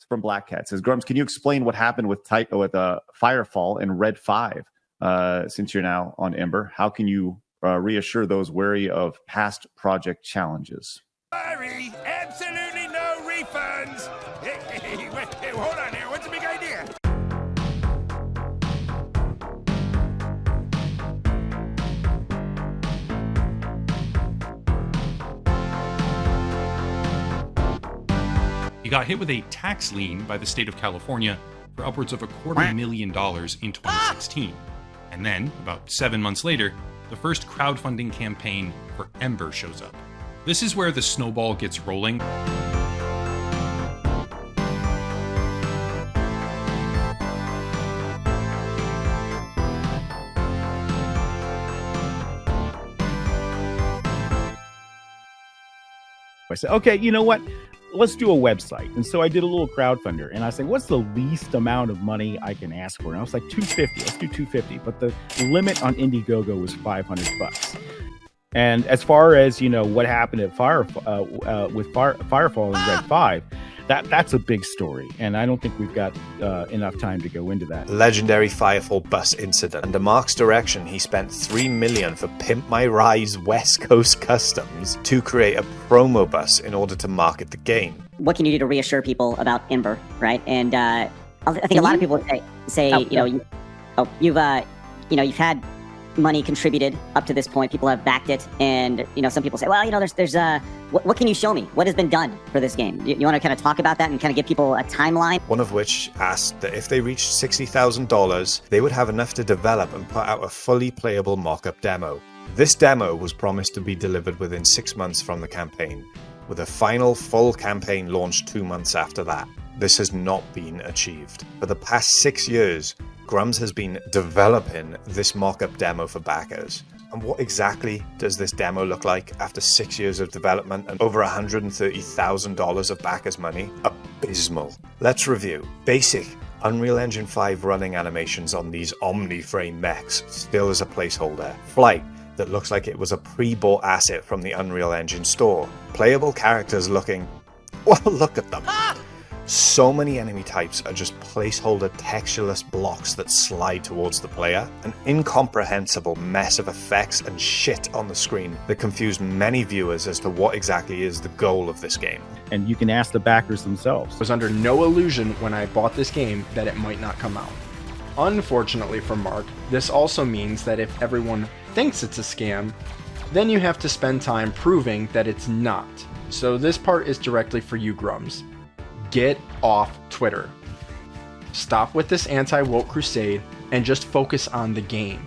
from Black Cat says, Grummz, can you explain what happened with Firefall and Red 5? Since you're now on Ember, how can you reassure those wary of past project challenges? Sorry, absolutely no refunds. Wait, hold on here. What's the big idea? He got hit with a tax lien by the state of California for upwards of $250,000 in 2016. And then, about 7 months later, the first crowdfunding campaign for Ember shows up. This is where the snowball gets rolling. I said, okay, you know what? Let's do a website. And so I did a little crowdfunder, and I said, what's the least amount of money I can ask for? And I was like, $250. Let's do $250. But the limit on Indiegogo was $500. And as far as, you know, what happened at Firefall and Red 5, that's a big story. And I don't think we've got enough time to go into that. Legendary Firefall bus incident. Under Mark's direction, he spent $3 million for Pimp My Ride's West Coast Customs to create a promo bus in order to market the game. What can you do to reassure people about Ember, right? And I think a lot of people say you've had money contributed up to this point. People have backed it, and some people say, well, there's what can you show me? What has been done for this game? You want to kind of talk about that and kind of give people a timeline? One of which asked that if they reached $60,000, they would have enough to develop and put out a fully playable mock-up demo. This demo was promised to be delivered within 6 months from the campaign, with a final full campaign launched 2 months after that. This has not been achieved. For the past 6 years, Grummz has been developing this mock-up demo for backers. And what exactly does this demo look like after 6 years of development and over $130,000 of backers' money? Abysmal. Let's review. Basic Unreal Engine 5 running animations on these Omni-frame mechs still as a placeholder. Flight that looks like it was a pre-bought asset from the Unreal Engine store. Playable characters looking... well, look at them. So many enemy types are just placeholder textureless blocks that slide towards the player. An incomprehensible mess of effects and shit on the screen that confuse many viewers as to what exactly is the goal of this game. And you can ask the backers themselves. I was under no illusion when I bought this game that it might not come out. Unfortunately for Mark, this also means that if everyone thinks it's a scam, then you have to spend time proving that it's not. So this part is directly for you, Grummz. Get off Twitter. Stop with this anti-woke crusade and just focus on the game.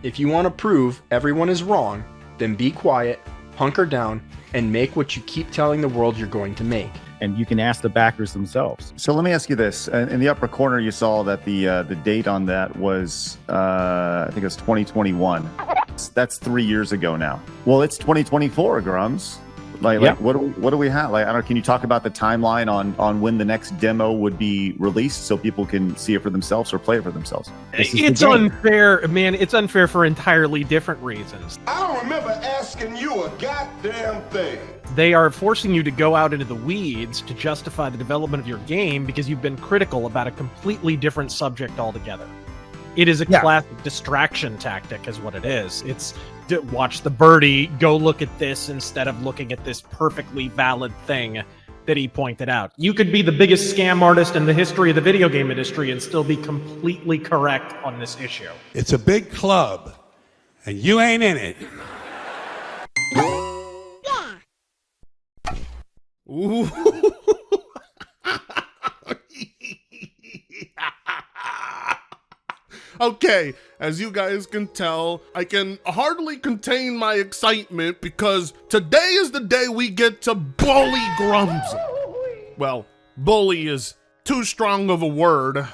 If you want to prove everyone is wrong, then be quiet, hunker down, and make what you keep telling the world you're going to make. And you can ask the backers themselves. So let me ask you this. In the upper corner, you saw that the date on that was, I think it was 2021. That's 3 years ago now. Well, it's 2024, Grummz. Like what do we have? Like, I don't know, can you talk about the timeline on when the next demo would be released so people can see it for themselves or play it for themselves? It's unfair, man. It's unfair for entirely different reasons. I don't remember asking you a goddamn thing. They are forcing you to go out into the weeds to justify the development of your game because you've been critical about a completely different subject altogether. It is a classic distraction tactic is what it is. It's watch the birdie, go look at this instead of looking at this perfectly valid thing that he pointed out. You could be the biggest scam artist in the history of the video game industry and still be completely correct on this issue. It's a big club, and you ain't in it. Ooh. Okay, as you guys can tell, I can hardly contain my excitement because today is the day we get to bully Grummz. Well, bully is too strong of a word.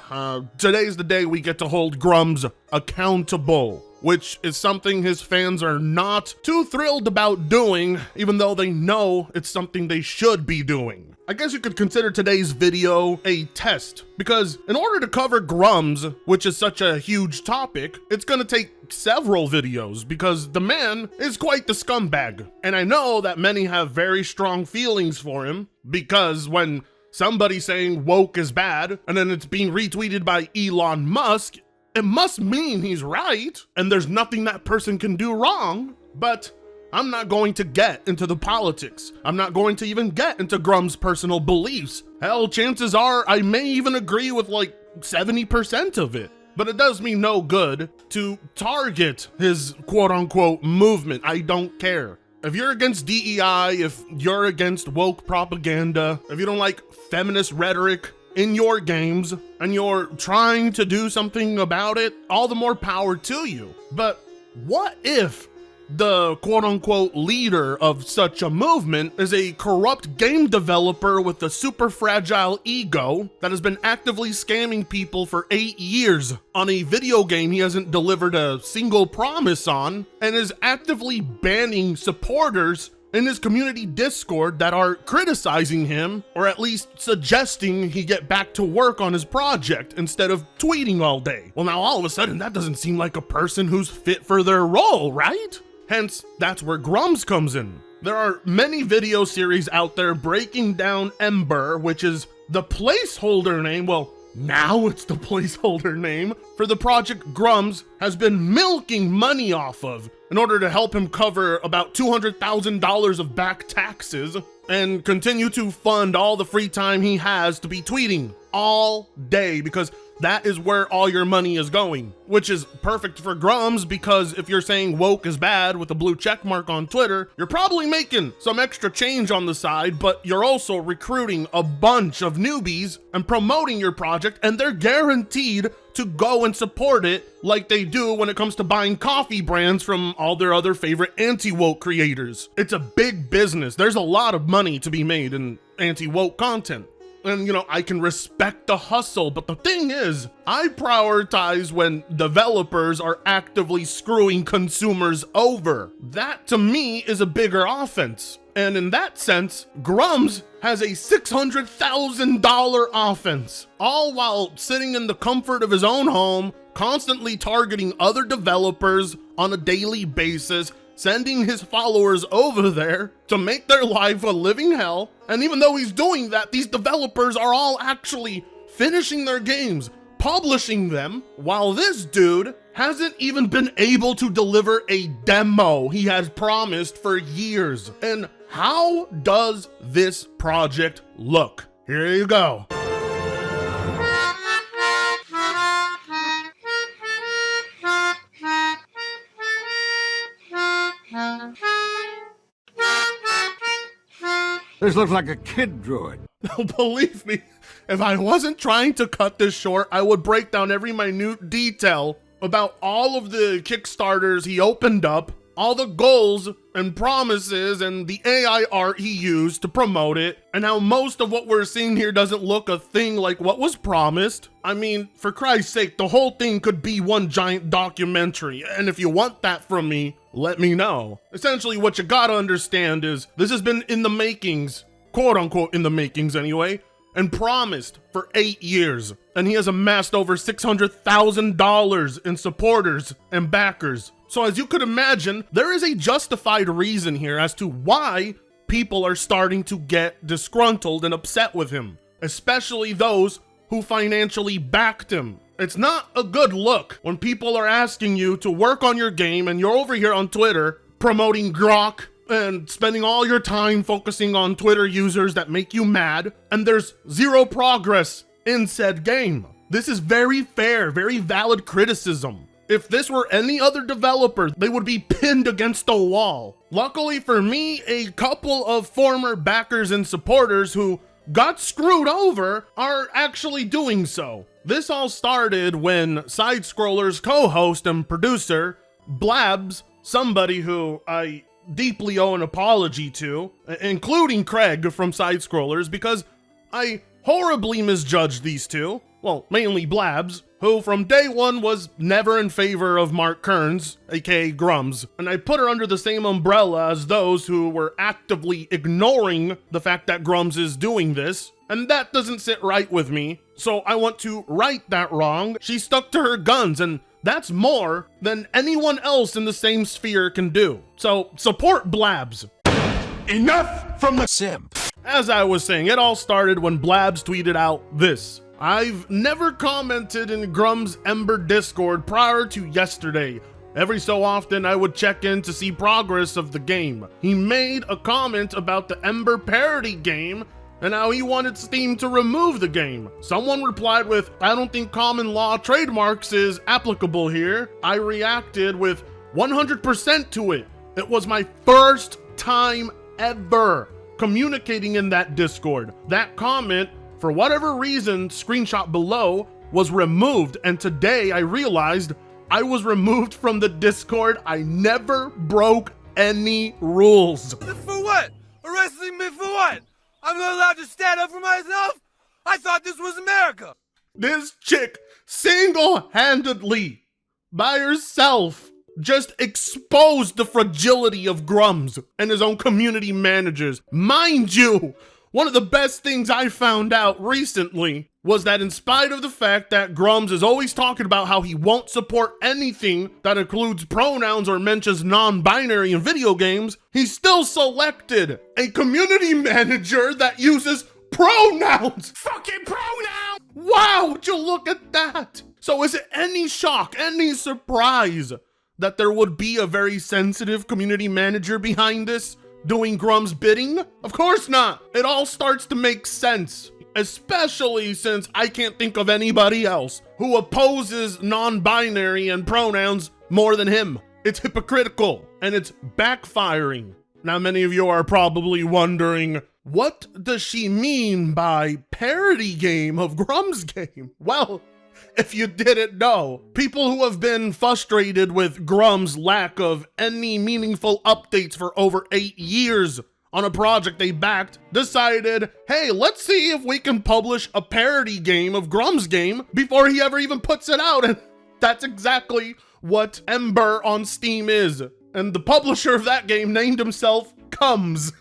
Today's the day we get to hold Grummz accountable, which is something his fans are not too thrilled about doing, even though they know it's something they should be doing. I guess you could consider today's video a test, because in order to cover Grummz, which is such a huge topic, it's gonna take several videos because the man is quite the scumbag. And I know that many have very strong feelings for him because when somebody saying woke is bad, and then it's being retweeted by Elon Musk, it must mean he's right, and there's nothing that person can do wrong. But I'm not going to get into the politics. I'm not going to even get into Grummz' personal beliefs. Hell, chances are I may even agree with like 70% of it. But it does me no good to target his quote-unquote movement. I don't care. If you're against DEI, if you're against woke propaganda, if you don't like feminist rhetoric in your games, and you're trying to do something about it, all the more power to you. But what if the quote-unquote leader of such a movement is a corrupt game developer with a super fragile ego that has been actively scamming people for 8 years on a video game he hasn't delivered a single promise on, and is actively banning supporters in his community Discord that are criticizing him, or at least suggesting he get back to work on his project instead of tweeting all day? Well, now all of a sudden that doesn't seem like a person who's fit for their role, right? Hence, that's where Grummz comes in. There are many video series out there breaking down Ember, which is the placeholder name, well, now it's the placeholder name, for the project Grummz has been milking money off of in order to help him cover about $200,000 of back taxes and continue to fund all the free time he has to be tweeting all day, because that is where all your money is going, which is perfect for Grummz, because if you're saying woke is bad with a blue check mark on Twitter, you're probably making some extra change on the side, but you're also recruiting a bunch of newbies and promoting your project, and they're guaranteed to go and support it like they do when it comes to buying coffee brands from all their other favorite anti-woke creators. It's a big business. There's a lot of money to be made in anti-woke content. And, you know, I can respect the hustle, but the thing is, I prioritize when developers are actively screwing consumers over. That, to me, is a bigger offense. And in that sense, Grummz has a $600,000 offense, all while sitting in the comfort of his own home, constantly targeting other developers on a daily basis, sending his followers over there to make their life a living hell. And even though he's doing that, these developers are all actually finishing their games, publishing them, while this dude hasn't even been able to deliver a demo he has promised for years. And how does this project look? Here you go. This looks like a kid drew it. Believe me, if I wasn't trying to cut this short, I would break down every minute detail about all of the Kickstarters he opened up, all the goals and promises and the AI art he used to promote it, and how most of what we're seeing here doesn't look a thing like what was promised. I mean, for Christ's sake, the whole thing could be one giant documentary, and if you want that from me, let me know. Essentially, what you gotta understand is this has been in the makings, quote unquote in the makings anyway, and promised for 8 years. And he has amassed over $600,000 in supporters and backers. So as you could imagine, there is a justified reason here as to why people are starting to get disgruntled and upset with him, especially those who financially backed him. It's not a good look when people are asking you to work on your game and you're over here on Twitter promoting grok and spending all your time focusing on Twitter users that make you mad, and there's zero progress in said game. This is very fair, very valid criticism. If this were any other developer, they would be pinned against a wall. Luckily for me, a couple of former backers and supporters who got screwed over are actually doing so. This all started when SideScroller's co-host and producer, Blabs, somebody who I deeply owe an apology to, including Craig from SideScroller's, because I horribly misjudged these two, well, mainly Blabs, who from day one was never in favor of Mark Kearns, aka Grummz, and I put her under the same umbrella as those who were actively ignoring the fact that Grummz is doing this, and that doesn't sit right with me, so I want to right that wrong. She stuck to her guns, and that's more than anyone else in the same sphere can do. So support Blabs. Enough from the simp. as I was saying, it all started when Blabs tweeted out this. I've never commented in Grummz Ember Discord prior to yesterday. Every so often I would check in to see progress of the game. He made a comment about the Ember parody game and how he wanted Steam to remove the game. Someone replied with, I don't think common law trademarks is applicable here. I reacted with 100% to it. It was my first time ever communicating in that Discord. That comment, for whatever reason, screenshot below, was removed, and today I realized I was removed from the Discord. I never broke any rules. For what? Arresting me for what? I'm not allowed to stand up for myself? I thought this was America. This chick single-handedly, by herself, just exposed the fragility of Grummz and his own community managers. Mind you, one of the best things I found out recently was that in spite of the fact that Grummz is always talking about how he won't support anything that includes pronouns or mentions non-binary in video games, he still selected a community manager that uses pronouns. Fucking pronoun! Wow, would you look at that? So is it any shock, any surprise that there would be a very sensitive community manager behind this doing Grummz bidding? Of course not. It all starts to make sense, especially since I can't think of anybody else who opposes non-binary and pronouns more than him. It's hypocritical and it's backfiring. Now, many of you are probably wondering, what does she mean by parody game of Grummz game? Well, if you didn't know, people who have been frustrated with Grummz' lack of any meaningful updates for over 8 years on a project they backed decided, hey, let's see if we can publish a parody game of Grummz game before he ever even puts it out. And that's exactly what Ember on Steam is. And the publisher of that game named himself Cums.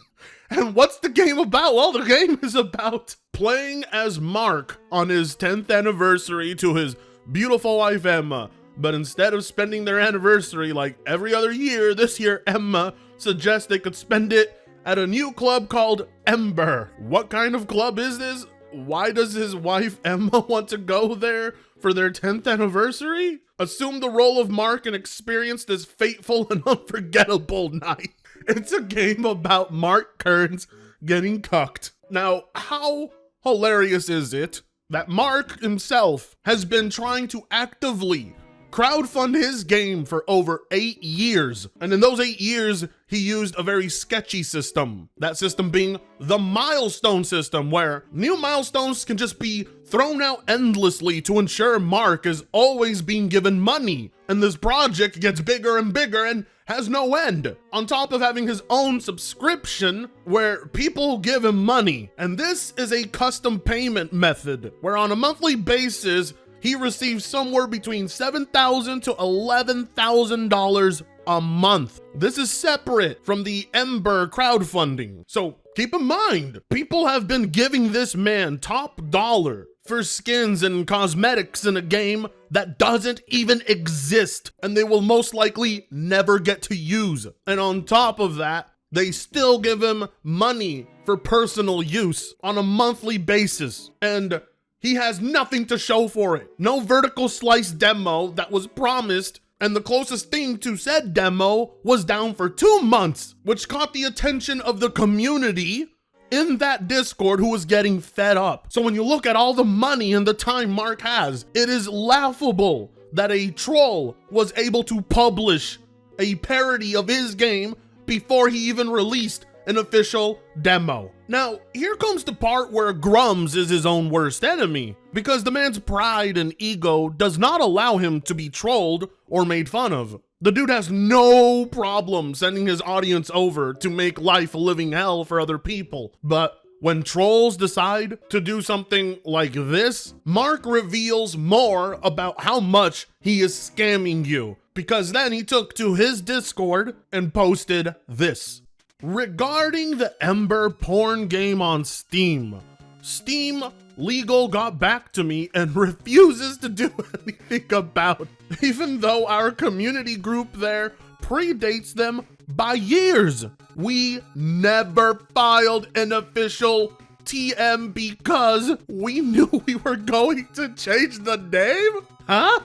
And what's the game about? Well, the game is about playing as Mark on his 10th anniversary to his beautiful wife, Emma. But instead of spending their anniversary like every other year, this year, Emma suggests they could spend it at a new club called Ember. What kind of club is this? Why does his wife, Emma, want to go there for their 10th anniversary? Assume the role of Mark and experience this fateful and unforgettable night. It's a game about Mark Kearns getting cucked. Now, how hilarious is it that Mark himself has been trying to actively crowdfund his game for over 8 years. And in those 8 years, he used a very sketchy system. That system being the milestone system, where new milestones can just be thrown out endlessly to ensure Mark is always being given money. And this project gets bigger and bigger and has no end, on top of having his own subscription where people give him money. And this is a custom payment method where on a monthly basis, he receives somewhere between $7,000 to $11,000 a month. This is separate from the Ember crowdfunding. So keep in mind, people have been giving this man top dollar for skins and cosmetics in a game that doesn't even exist, and they will most likely never get to use. And on top of that, they still give him money for personal use on a monthly basis. And he has nothing to show for it. No vertical slice demo that was promised, and the closest thing to said demo was down for 2 months, which caught the attention of the community in that Discord who was getting fed up. So when you look at all the money and the time Mark has, it is laughable that a troll was able to publish a parody of his game before he even released an official demo. Now, here comes the part where Grummz is his own worst enemy, because the man's pride and ego does not allow him to be trolled or made fun of. The dude has no problem sending his audience over to make life a living hell for other people. But when trolls decide to do something like this, Mark reveals more about how much he is scamming you, because then he took to his Discord and posted this. Regarding the Ember porn game on Steam, Steam Legal got back to me and refuses to do anything about it, even though our community group there predates them by years. We never filed an official TM because we knew we were going to change the name? Huh?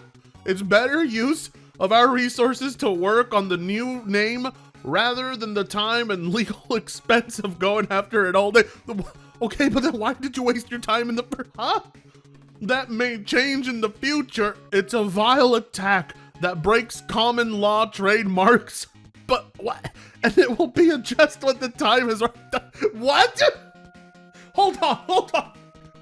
It's better use of our resources to work on the new name rather than the time and legal expense of going after it all day. Okay, but then why did you waste your time in the huh? That may change in the future. It's a vile attack that breaks common law trademarks. But what? And it will be addressed when the time is right. What? Hold on.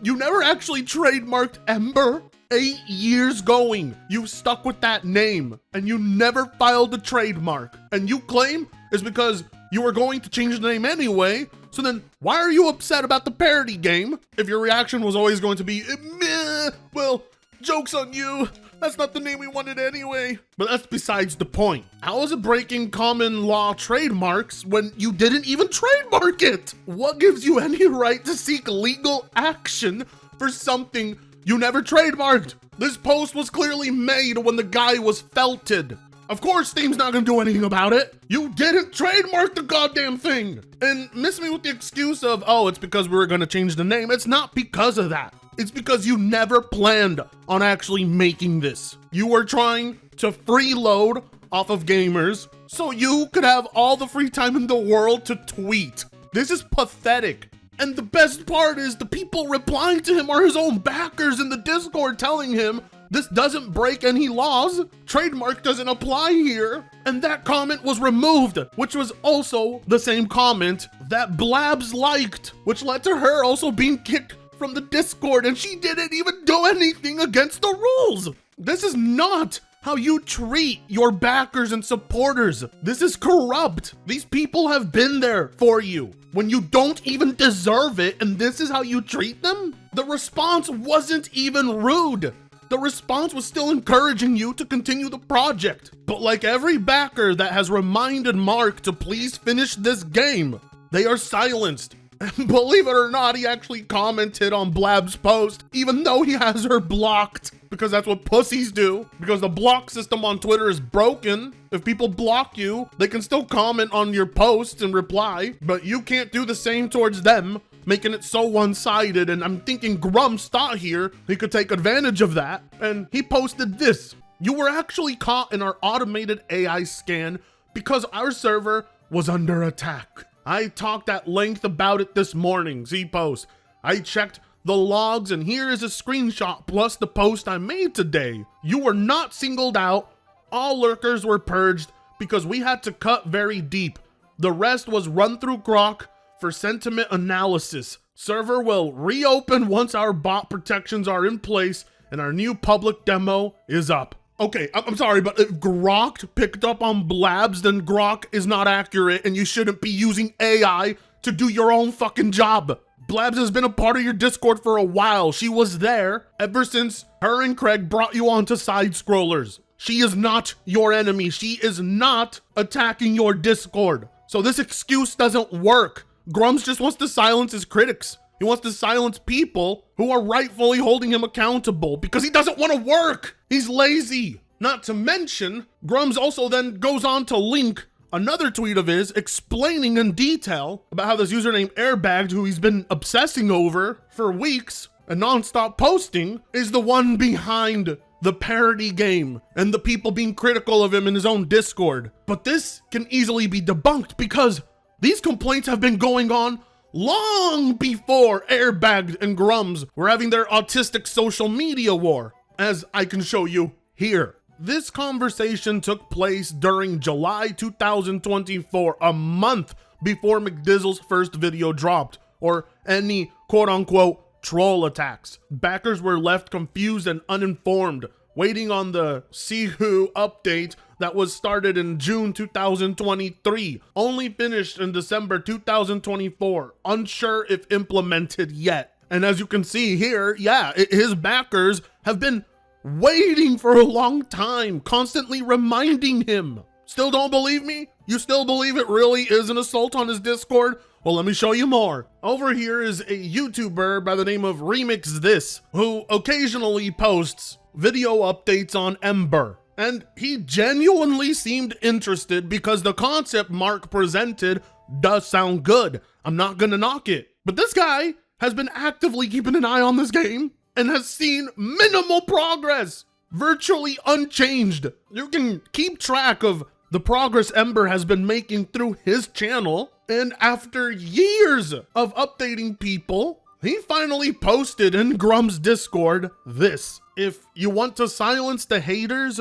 You never actually trademarked Ember? 8 years going, you stuck with that name, and you never filed a trademark. And you claim it's because you were going to change the name anyway, so then why are you upset about the parody game if your reaction was always going to be, meh, well, joke's on you, that's not the name we wanted anyway. But that's besides the point. How is it breaking common law trademarks when you didn't even trademark it? What gives you any right to seek legal action for something you never trademarked? This post was clearly made when the guy was felted. Of course, Steam's not gonna do anything about it. You didn't trademark the goddamn thing. And miss me with the excuse of, oh, it's because we were gonna change the name. It's not because of that. It's because you never planned on actually making this. You were trying to freeload off of gamers so you could have all the free time in the world to tweet. This is pathetic. And the best part is the people replying to him are his own backers in the Discord telling him this doesn't break any laws, trademark doesn't apply here, and that comment was removed, which was also the same comment that Blabs liked, which led to her also being kicked from the Discord, and she didn't even do anything against the rules. This is not how you treat your backers and supporters. This is corrupt. These people have been there for you when you don't even deserve it, and this is how you treat them? The response wasn't even rude. The response was still encouraging you to continue the project. But like every backer that has reminded Mark to please finish this game, they are silenced. And believe it or not, he actually commented on Blab's post, even though he has her blocked, because that's what pussies do, because the block system on Twitter is broken. If people block you, they can still comment on your posts and reply, but you can't do the same towards them, making it so one-sided. And I'm thinking Grummz thought here he could take advantage of that, and he posted this. You were actually caught in our automated AI scan because our server was under attack. I talked at length about it this morning, Z-Post. I checked the logs, and here is a screenshot plus the post I made today. You were not singled out. All lurkers were purged because we had to cut very deep. The rest was run through Grok for sentiment analysis. Server will reopen once our bot protections are in place and our new public demo is up. Okay, I'm sorry, but if Grok picked up on Blabs, then Grok is not accurate and you shouldn't be using AI to do your own fucking job. Blabs has been a part of your Discord for a while. She was there ever since her and Craig brought you onto SideScroller's. She is not your enemy. She is not attacking your Discord. So this excuse doesn't work. Grummz just wants to silence his critics. He wants to silence people who are rightfully holding him accountable because he doesn't want to work. He's lazy. Not to mention, Grummz also then goes on to link another tweet of his explaining in detail about how this username Airbagged, who he's been obsessing over for weeks and nonstop posting, is the one behind the parody game and the people being critical of him in his own Discord. But this can easily be debunked because these complaints have been going on long before Airbagged and Grummz were having their autistic social media war, as I can show you here. This conversation took place during July 2024, a month before McDizzle's first video dropped, or any quote-unquote troll attacks. Backers were left confused and uninformed, waiting on the See Who update that was started in June 2023, only finished in December 2024, unsure if implemented yet. And as you can see here, yeah, his backers have been waiting for a long time, constantly reminding him. Still don't believe me? You still believe it really is an assault on his Discord? Well, let me show you more. Over here is a YouTuber by the name of Remix This, who occasionally posts video updates on Ember. And he genuinely seemed interested because the concept Mark presented does sound good. I'm not gonna knock it. But this guy has been actively keeping an eye on this game and has seen minimal progress, virtually unchanged. You can keep track of the progress Ember has been making through his channel, and after years of updating people, he finally posted in Grummz Discord this: if you want to silence the haters,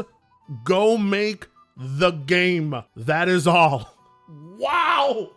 go make the game. That is all. Wow!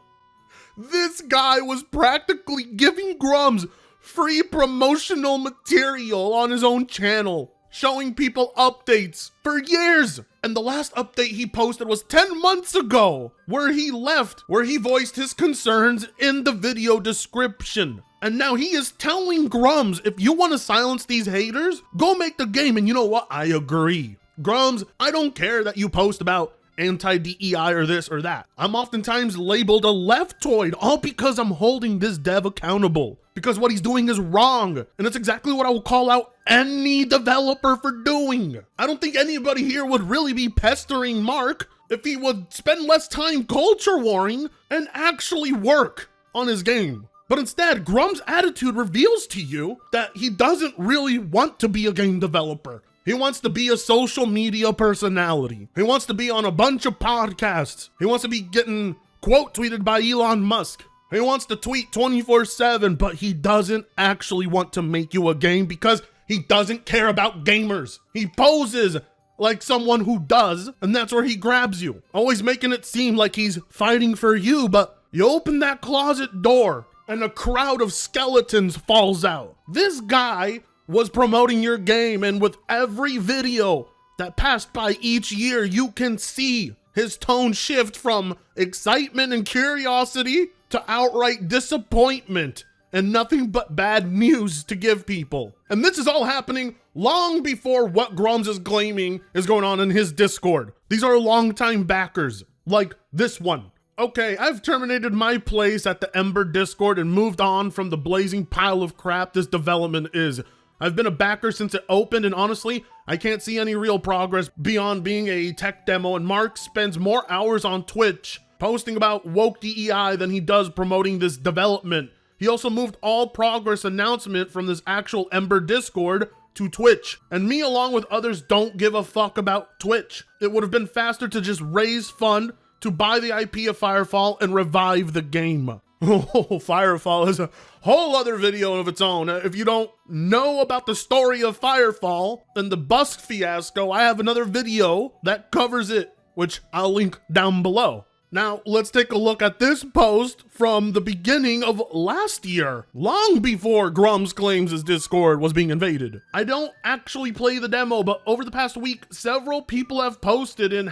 This guy was practically giving Grummz free promotional material on his own channel, showing people updates for years. And the last update he posted was 10 months ago, where he voiced his concerns in the video description. And now he is telling Grummz, if you want to silence these haters, go make the game. And you know what? I agree. Grummz, I don't care that you post about anti-DEI or this or that. I'm oftentimes labeled a leftoid, all because I'm holding this dev accountable, because what he's doing is wrong. And it's exactly what I will call out any developer for doing. I don't think anybody here would really be pestering Mark if he would spend less time culture warring and actually work on his game. But instead, Grumm's attitude reveals to you that he doesn't really want to be a game developer. He wants to be a social media personality. He wants to be on a bunch of podcasts. He wants to be getting quote tweeted by Elon Musk. He wants to tweet 24/7, but he doesn't actually want to make you a game because he doesn't care about gamers. He poses like someone who does, and that's where he grabs you, always making it seem like he's fighting for you, but you open that closet door and a crowd of skeletons falls out. This guy was promoting your game, and with every video that passed by each year, you can see his tone shift from excitement and curiosity to outright disappointment and nothing but bad news to give people. And this is all happening long before what Grummz is claiming is going on in his Discord. These are longtime backers, like this one. Okay, I've terminated my place at the Ember Discord and moved on from the blazing pile of crap this development is. I've been a backer since it opened, and honestly, I can't see any real progress beyond being a tech demo, and Mark spends more hours on Twitch posting about woke DEI than he does promoting this development. He also moved all progress announcement from this actual Ember Discord to Twitch, and me along with others don't give a fuck about Twitch. It would have been faster to just raise fund to buy the IP of Firefall and revive the game. Oh, Firefall is a whole other video of its own. If you don't know about the story of Firefall and the Busk fiasco, I have another video that covers it, which I'll link down below. Now, let's take a look at this post from the beginning of last year, long before Grummz claims his Discord was being invaded. I don't actually play the demo, but over the past week, several people have posted in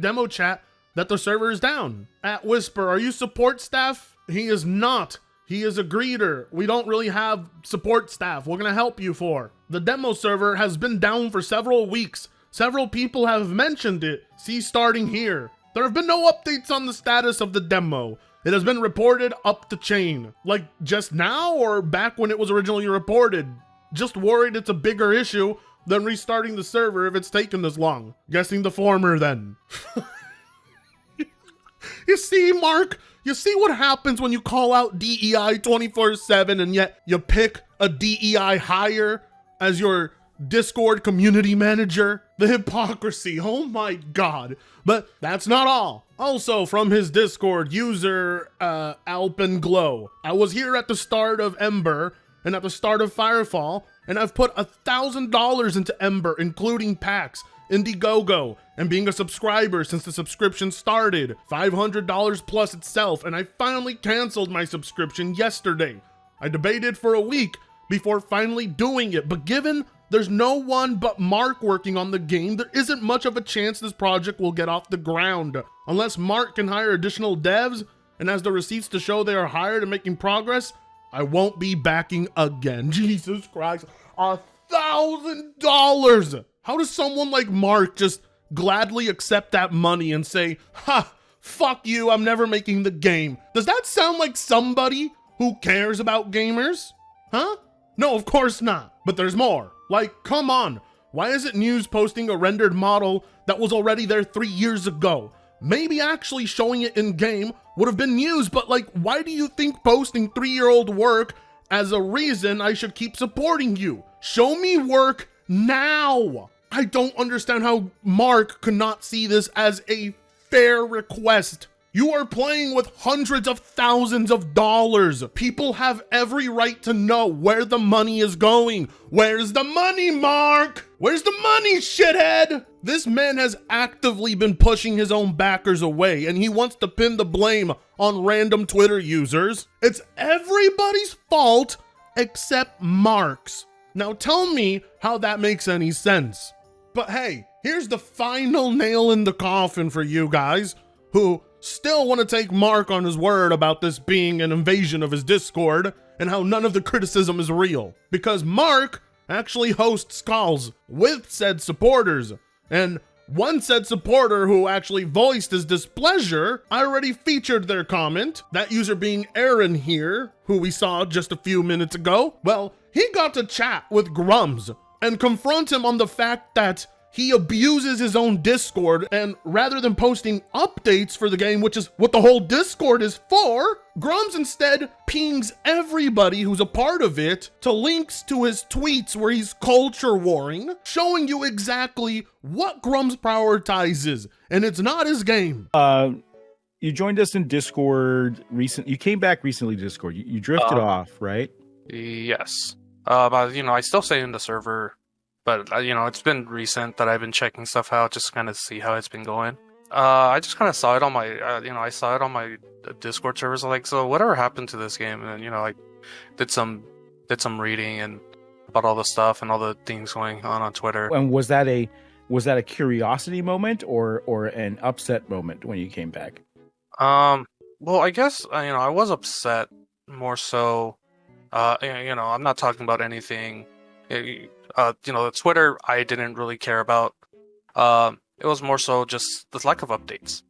#demo chat that the server is down. At Whisper, are you support staff? He is not. He is a greeter. We don't really have support staff. We're gonna help you for. The demo server has been down for several weeks. Several people have mentioned it. See starting here. There have been no updates on the status of the demo. It has been reported up the chain. Like just now or back when it was originally reported? Just worried it's a bigger issue than restarting the server if it's taken this long. Guessing the former then. You see, Mark? You see what happens when you call out DEI 24/7 and yet you pick a DEI hire as your Discord community manager? The hypocrisy, oh my god. But that's not all. Also from his Discord, user Alpenglow. I was here at the start of Ember and at the start of Firefall, and I've put $1,000 into Ember, including packs, Indiegogo, and being a subscriber since the subscription started, $500 plus itself, and I finally canceled my subscription yesterday. I debated for a week before finally doing it, but given there's no one but Mark working on the game, there isn't much of a chance this project will get off the ground. Unless Mark can hire additional devs and has the receipts to show they are hired and making progress, I won't be backing again. Jesus Christ, $1,000! How does someone like Mark just gladly accept that money and say, ha, fuck you, I'm never making the game? Does that sound like somebody who cares about gamers? Huh? No, of course not. But there's more. Like, come on. Why is it news posting a rendered model that was already there 3 years ago? Maybe actually showing it in game would have been news, but like, why do you think posting 3-year-old work as a reason I should keep supporting you? Show me work now. I don't understand how Mark could not see this as a fair request. You are playing with hundreds of thousands of dollars. People have every right to know where the money is going. Where's the money, Mark? Where's the money, shithead? This man has actively been pushing his own backers away, and he wants to pin the blame on random Twitter users. It's everybody's fault except Mark's. Now tell me how that makes any sense. But hey, here's the final nail in the coffin for you guys who still want to take Mark on his word about this being an invasion of his Discord and how none of the criticism is real. Because Mark actually hosts calls with said supporters, and one said supporter who actually voiced his displeasure, I already featured their comment, that user being Aaron here, who we saw just a few minutes ago. Well, he got to chat with Grummz and confront him on the fact that he abuses his own Discord, and rather than posting updates for the game, which is what the whole Discord is for, Grummz instead pings everybody who's a part of it to links to his tweets where he's culture warring, showing you exactly what Grummz prioritizes, and it's not his game. You joined us in Discord you came back recently to Discord. You drifted off, right? Yes. But, you know, I still stay in the server. But, you know, it's been recent that I've been checking stuff out just to kind of see how it's been going. I just kind of saw it on my, I saw it on my Discord servers. Like, so whatever happened to this game? And, you know, I did some reading and about all the stuff and all the things going on Twitter. And was that a curiosity moment or an upset moment when you came back? Well, I guess, I was upset more so. I'm not talking about anything. The Twitter I didn't really care about. It was more so just the lack of updates.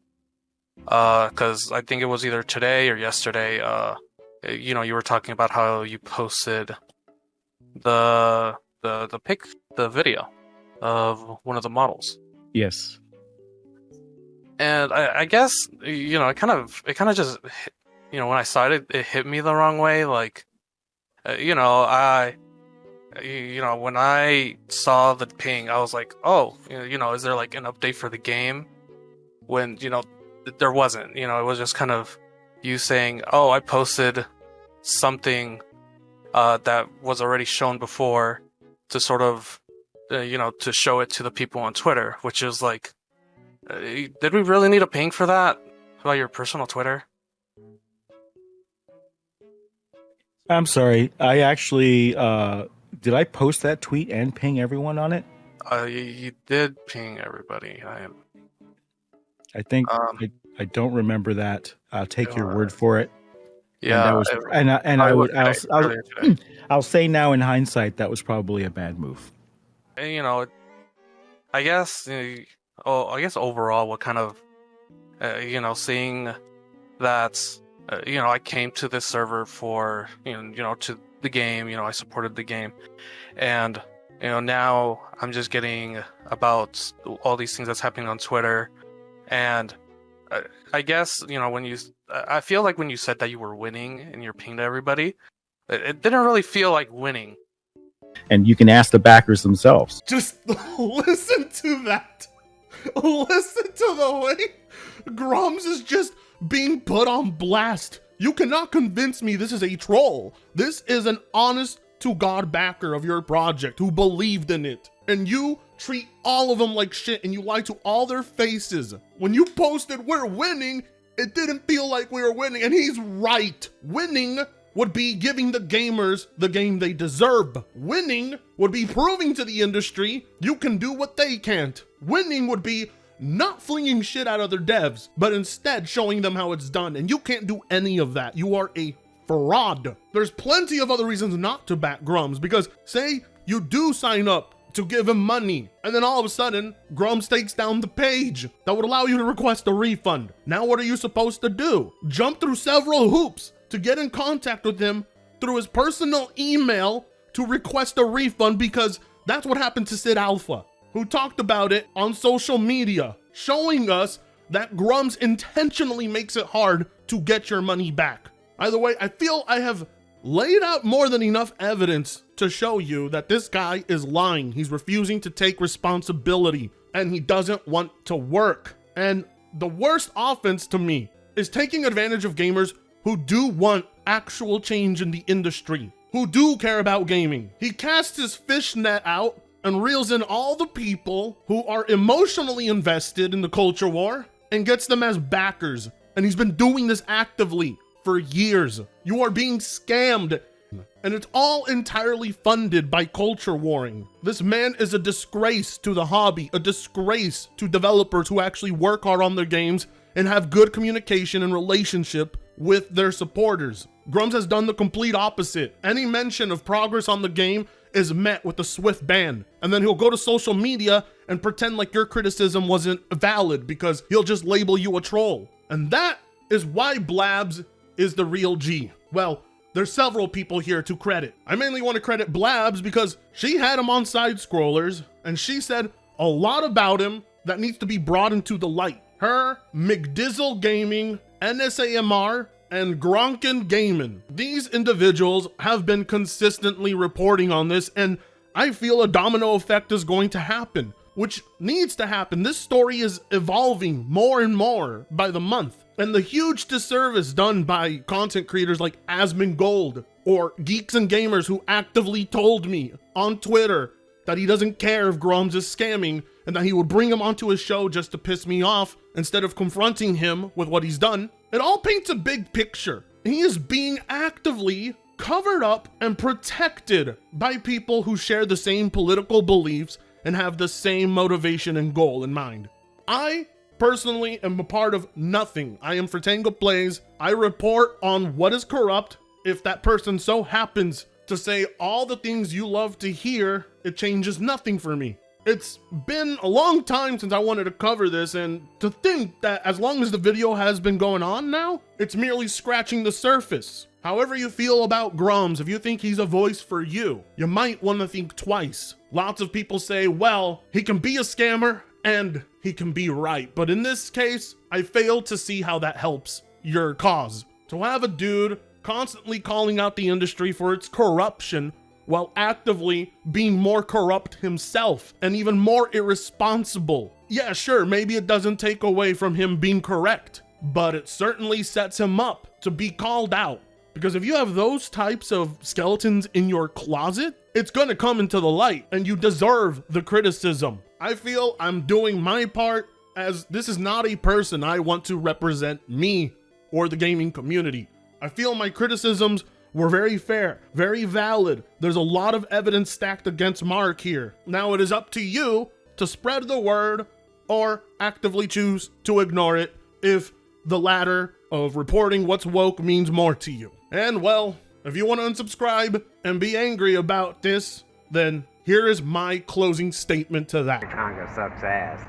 Because I think it was either today or yesterday. You were talking about how you posted the video of one of the models. Yes. And I guess it kind of just when I saw it, it hit me the wrong way. Like, when I saw the ping, I was like, oh, is there like an update for the game? When, there wasn't, it was just kind of you saying, oh, I posted something that was already shown before to sort of, to show it to the people on Twitter, which is like, did we really need a ping for that? About your personal Twitter? I'm sorry. I actually, did I post that tweet and ping everyone on it? You did ping everybody. I think I don't remember that. I'll take your word for it. Yeah, I'll say now in hindsight that was probably a bad move. I guess overall, what kind of seeing that I came to this server for to the game, I supported the game, and now I'm just getting about all these things that's happening on Twitter, and I guess I feel like when you said that you were winning and you're pinged everybody, it didn't really feel like winning. And you can ask the backers themselves. Just listen to that. Listen to the way Grummz is just being put on blast. You cannot convince me this is a troll. This is an honest to God backer of your project who believed in it. And you treat all of them like shit and you lie to all their faces. When you posted we're winning, it didn't feel like we were winning, and he's right. Winning would be giving the gamers the game they deserve. Winning would be proving to the industry you can do what they can't. Winning would be not flinging shit at other devs, but instead showing them how it's done, and you can't do any of that. You are a fraud. There's plenty of other reasons not to back Grummz, because say you do sign up to give him money, and then all of a sudden, Grummz takes down the page that would allow you to request a refund. Now what are you supposed to do? Jump through several hoops to get in contact with him through his personal email to request a refund because That's what happened to Sid Alpha, who talked about it on social media, showing us that Grummz intentionally makes it hard to get your money back. Either way, I feel I have laid out more than enough evidence to show you that this guy is lying. He's refusing to take responsibility, and he doesn't want to work. And the worst offense to me is taking advantage of gamers who do want actual change in the industry, who do care about gaming. He casts his fishnet out and reels in all the people who are emotionally invested in the culture war and gets them as backers. And he's been doing this actively for years. You are being scammed, and it's all entirely funded by culture warring. This man is a disgrace to the hobby, a disgrace to developers who actually work hard on their games and have good communication and relationship with their supporters. Grummz has done the complete opposite. Any mention of progress on the game is met with a swift ban, and then he'll go to social media and pretend like your criticism wasn't valid because he'll just label you a troll. And that is why Blabs is the real G. Well, there's several people here to credit. I mainly want to credit Blabs because she had him on SideScroller's, and she said a lot about him that needs to be brought into the light. Her, McDizzle Gaming, NSAMR, and Gronkin Gaming. These individuals have been consistently reporting on this, and I feel a domino effect is going to happen, which needs to happen. This story is evolving more and more by the month. And the huge disservice done by content creators like Asmongold or Geeks and Gamers who actively told me on Twitter that he doesn't care if Grummz is scamming and that he would bring him onto his show just to piss me off instead of confronting him with what he's done. It all paints a big picture. He is being actively covered up and protected by people who share the same political beliefs and have the same motivation and goal in mind. I personally am a part of nothing. I am Fratango Plays. I report on what is corrupt. If that person so happens to say all the things you love to hear, it changes nothing for me. It's been a long time since I wanted to cover this, and to think that as long as the video has been going on now, it's merely scratching the surface. However you feel about Grummz, if you think he's a voice for you, you might want to think twice. Lots of people say, well, he can be a scammer and he can be right. But in this case, I fail to see how that helps your cause. To have a dude constantly calling out the industry for its corruption while actively being more corrupt himself and even more irresponsible. Yeah, sure, maybe it doesn't take away from him being correct, but it certainly sets him up to be called out. Because if you have those types of skeletons in your closet, it's gonna come into the light and you deserve the criticism. I feel I'm doing my part, as this is not a person I want to represent me or the gaming community. I feel my criticisms were very fair, very valid. There's a lot of evidence stacked against Mark here. Now it is up to you to spread the word or actively choose to ignore it if the latter of reporting what's woke means more to you. And well, if you want to unsubscribe and be angry about this, then here is my closing statement to that. Congo sucks ass.